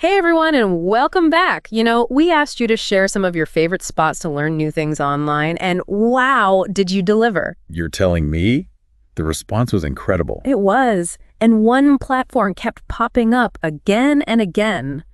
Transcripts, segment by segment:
Hey everyone, and welcome back. We asked you to share some of your favorite spots to learn new things online, and wow, did you deliver? You're telling me? The response was incredible. It was. And one platform kept popping up again and again.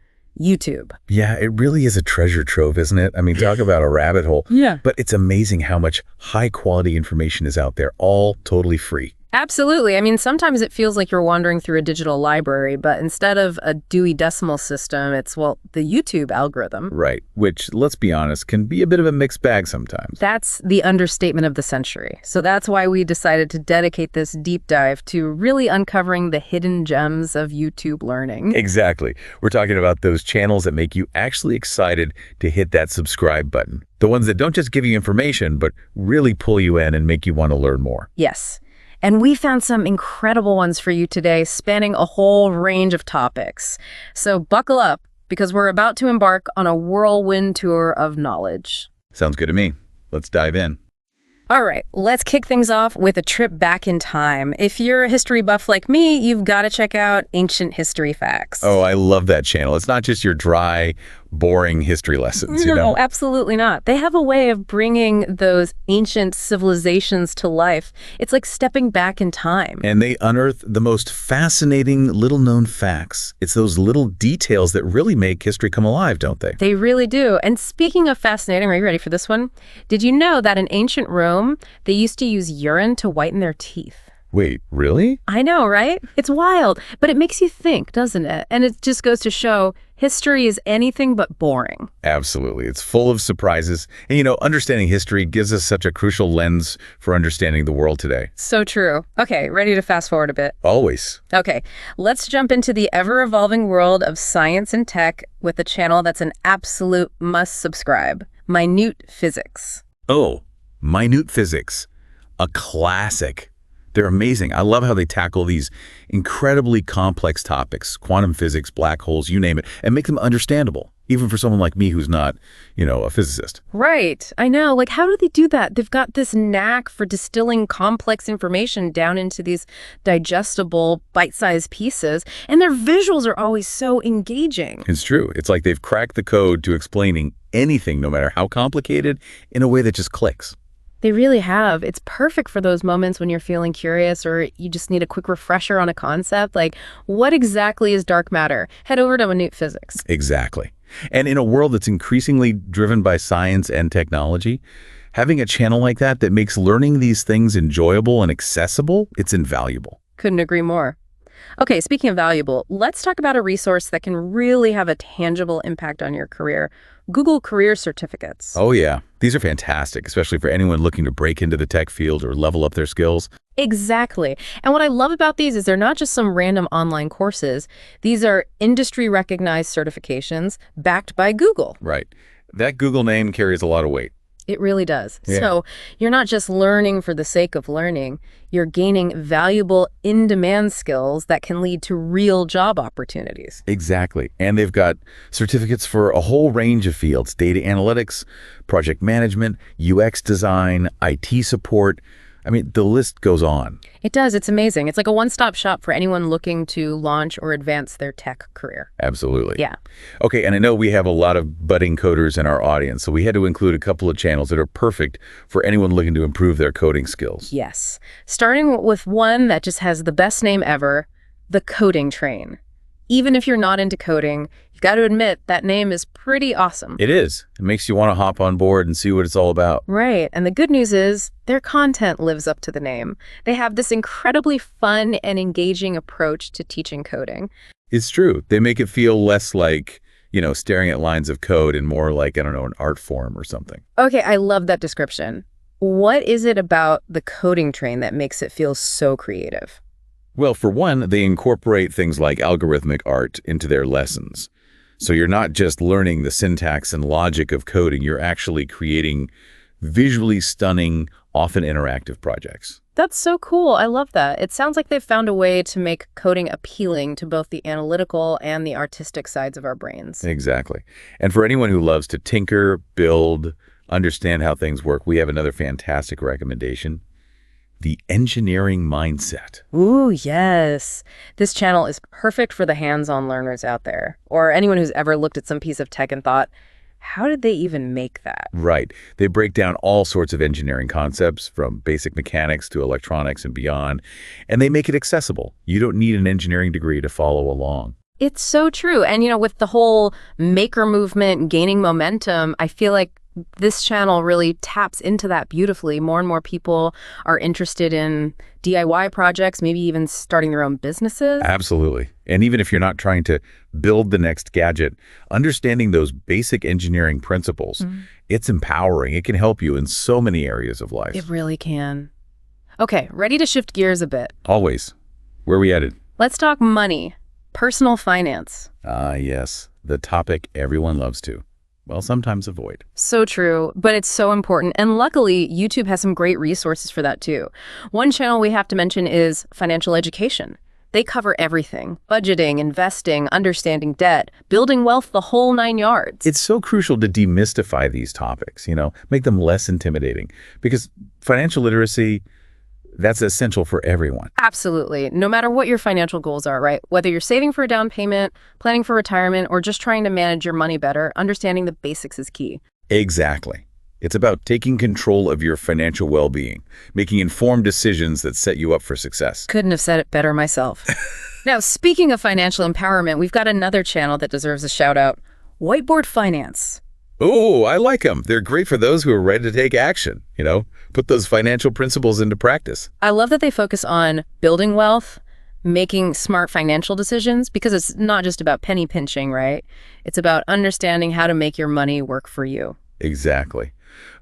YouTube. Yeah, it really is a treasure trove, isn't it? I mean, talk about a rabbit hole. Yeah. But it's amazing how much high-quality information is out there, all totally free. Absolutely. I mean, sometimes it feels like you're wandering through a digital library, but instead of a Dewey Decimal System, it's, well, the YouTube algorithm. Right, which, let's be honest, can be a bit of a mixed bag sometimes. That's the understatement of the century. So that's why we decided to dedicate this deep dive to really uncovering the hidden gems of YouTube learning. Exactly. We're talking about those channels that make you actually excited to hit that subscribe button. The ones that don't just give you information, but really pull you in and make you want to learn more. Yes. And we found some incredible ones for you today, spanning a whole range of topics. So buckle up, because we're about to embark on a whirlwind tour of knowledge. Sounds good to me. Let's dive in. All right, let's kick things off with a trip back in time. If you're a history buff like me, you've got to check out Ancient History Facts. Oh, I love that channel. It's not just your dry, boring history lessons, you know? No, absolutely not. They have a way of bringing those ancient civilizations to life. It's like stepping back in time. And they unearth the most fascinating little-known facts. It's those little details that really make history come alive, don't they? They really do. And speaking of fascinating, are you ready for this one? Did you know that in ancient Rome, they used to use urine to whiten their teeth? Wait, really? I know, right? It's wild, but it makes you think, doesn't it? And it just goes to show history is anything but boring. Absolutely. It's full of surprises. And, understanding history gives us such a crucial lens for understanding the world today. So true. Okay, ready to fast forward a bit? Always. Okay, let's jump into the ever-evolving world of science and tech with a channel that's an absolute must-subscribe, Minute Physics. Oh, Minute Physics. A classic. They're amazing. I love how they tackle these incredibly complex topics, quantum physics, black holes, you name it, and make them understandable, even for someone like me who's not, a physicist. Right. I know. Like, how do they do that? They've got this knack for distilling complex information down into these digestible, bite-sized pieces, and their visuals are always so engaging. It's true. It's like they've cracked the code to explaining anything, no matter how complicated, in a way that just clicks. They really have. It's perfect for those moments when you're feeling curious or you just need a quick refresher on a concept. Like, what exactly is dark matter? Head over to Minute Physics. Exactly. And in a world that's increasingly driven by science and technology, having a channel like that makes learning these things enjoyable and accessible, it's invaluable. Couldn't agree more. Okay, speaking of valuable, let's talk about a resource that can really have a tangible impact on your career. Google Career Certificates. Oh, yeah. These are fantastic, especially for anyone looking to break into the tech field or level up their skills. Exactly. And what I love about these is they're not just some random online courses. These are industry-recognized certifications backed by Google. Right. That Google name carries a lot of weight. It really does. Yeah. So you're not just learning for the sake of learning. You're gaining valuable in-demand skills that can lead to real job opportunities. Exactly. And they've got certificates for a whole range of fields: data analytics, project management, UX design, IT support. I mean, the list goes on. It does. It's amazing. It's like a one-stop shop for anyone looking to launch or advance their tech career. Absolutely. Yeah. Okay, and I know we have a lot of budding coders in our audience, so we had to include a couple of channels that are perfect for anyone looking to improve their coding skills. Yes. Starting with one that just has the best name ever, The Coding Train. Even if you're not into coding, you've got to admit that name is pretty awesome. It is. It makes you want to hop on board and see what it's all about. Right. And the good news is their content lives up to the name. They have this incredibly fun and engaging approach to teaching coding. It's true. They make it feel less like, staring at lines of code and more like, an art form or something. Okay, I love that description. What is it about the coding train that makes it feel so creative? Well, for one, they incorporate things like algorithmic art into their lessons. So you're not just learning the syntax and logic of coding, you're actually creating visually stunning, often interactive projects. That's so cool. I love that. It sounds like they've found a way to make coding appealing to both the analytical and the artistic sides of our brains. Exactly. And for anyone who loves to tinker, build, understand how things work, we have another fantastic recommendation. The engineering mindset. Ooh, yes. This channel is perfect for the hands-on learners out there, or anyone who's ever looked at some piece of tech and thought, how did they even make that? Right. They break down all sorts of engineering concepts, from basic mechanics to electronics and beyond, and they make it accessible. You don't need an engineering degree to follow along. It's so true. And, with the whole maker movement gaining momentum, I feel like this channel really taps into that beautifully. More and more people are interested in DIY projects, maybe even starting their own businesses. Absolutely. And even if you're not trying to build the next gadget, understanding those basic engineering principles, it's empowering. It can help you in so many areas of life. It really can. Okay, ready to shift gears a bit. Always. Where are we headed? Let's talk money, personal finance. Ah, yes. The topic everyone loves to, well, sometimes avoid. So true, but it's so important. And luckily, YouTube has some great resources for that too. One channel we have to mention is Financial Education. They cover everything: budgeting, investing, understanding debt, building wealth, the whole 9 yards. It's so crucial to demystify these topics, make them less intimidating, because financial literacy, that's essential for everyone. Absolutely. No matter what your financial goals are, right? Whether you're saving for a down payment, planning for retirement, or just trying to manage your money better, understanding the basics is key. Exactly. It's about taking control of your financial well-being, making informed decisions that set you up for success. Couldn't have said it better myself. Now, speaking of financial empowerment, we've got another channel that deserves a shout out: Whiteboard Finance. Oh, I like them. They're great for those who are ready to take action, put those financial principles into practice. I love that they focus on building wealth, making smart financial decisions, because it's not just about penny pinching, right? It's about understanding how to make your money work for you. Exactly.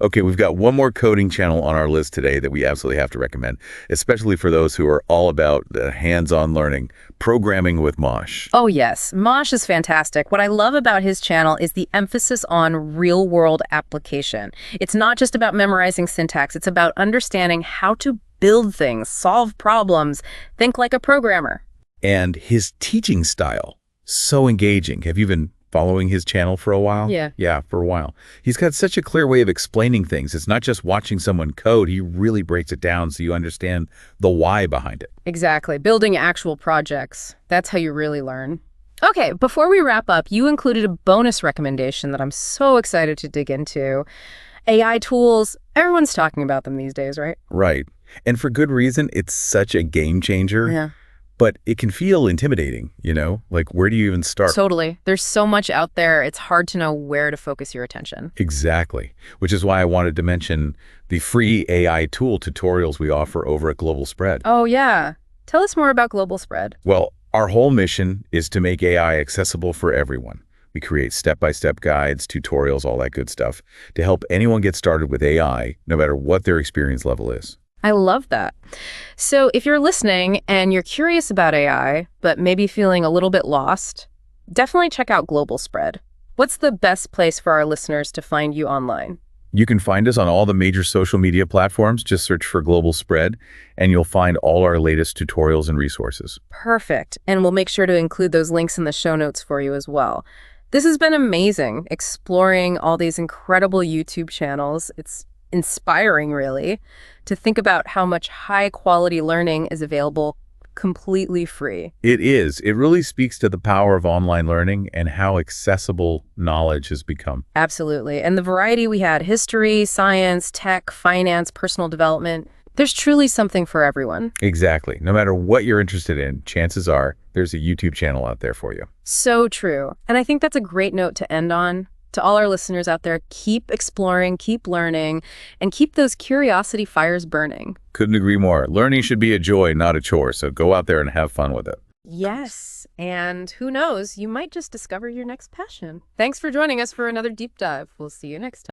Okay, we've got one more coding channel on our list today that we absolutely have to recommend, especially for those who are all about hands-on learning, programming with Mosh. Oh, yes. Mosh is fantastic. What I love about his channel is the emphasis on real-world application. It's not just about memorizing syntax. It's about understanding how to build things, solve problems, think like a programmer. And his teaching style, so engaging. Have you been following his channel for a while? Yeah. Yeah, for a while. He's got such a clear way of explaining things. It's not just watching someone code. He really breaks it down so you understand the why behind it. Exactly. Building actual projects. That's how you really learn. Okay, before we wrap up, you included a bonus recommendation that I'm so excited to dig into. AI tools. Everyone's talking about them these days, right? Right. And for good reason. It's such a game changer. Yeah. But it can feel intimidating, Like, where do you even start? Totally. There's so much out there, it's hard to know where to focus your attention. Exactly. Which is why I wanted to mention the free AI tool tutorials we offer over at GlobalSpread. Oh, yeah. Tell us more about GlobalSpread. Well, our whole mission is to make AI accessible for everyone. We create step-by-step guides, tutorials, all that good stuff, to help anyone get started with AI, no matter what their experience level is. I love that. So if you're listening and you're curious about AI, but maybe feeling a little bit lost, definitely check out GlobalSpread. What's the best place for our listeners to find you online? You can find us on all the major social media platforms. Just search for GlobalSpread, and you'll find all our latest tutorials and resources. Perfect. And we'll make sure to include those links in the show notes for you as well. This has been amazing, exploring all these incredible YouTube channels. It's inspiring, really, to think about how much high-quality learning is available completely free. It is. It really speaks to the power of online learning and how accessible knowledge has become. Absolutely. And the variety we had: history, science, tech, finance, personal development. There's truly something for everyone. Exactly. No matter what you're interested in, chances are there's a YouTube channel out there for you. So true. And I think that's a great note to end on. To all our listeners out there, keep exploring, keep learning, and keep those curiosity fires burning. Couldn't agree more. Learning should be a joy, not a chore, so go out there and have fun with it. Yes, and who knows, you might just discover your next passion. Thanks for joining us for another deep dive. We'll see you next time.